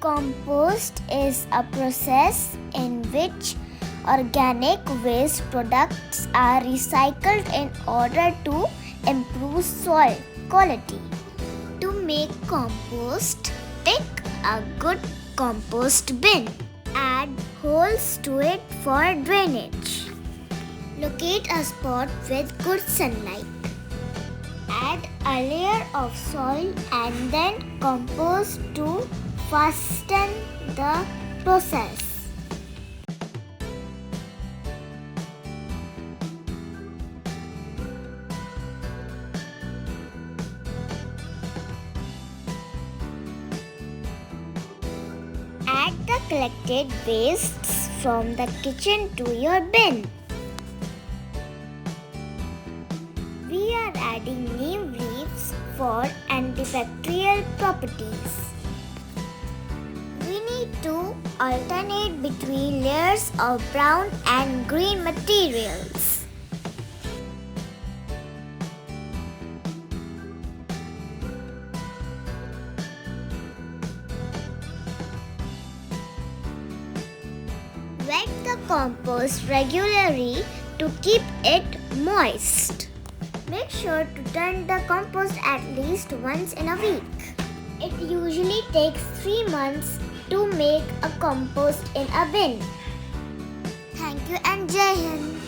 Compost is a process in which organic waste products are recycled in order to improve soil quality. To make compost, pick a good compost bin. Add holes to it for drainage. Locate a spot with good sunlight. Add a layer of soil and then compost to fasten the process. Add the collected wastes from the kitchen to your bin. We are adding neem leaves for antibacterial properties. We need to alternate between layers of brown and green materials. Wet the compost regularly to keep it moist. Make sure to turn the compost at least once in a week. It usually takes 3 months to make a compost in a bin. Thank you and Jai Hind.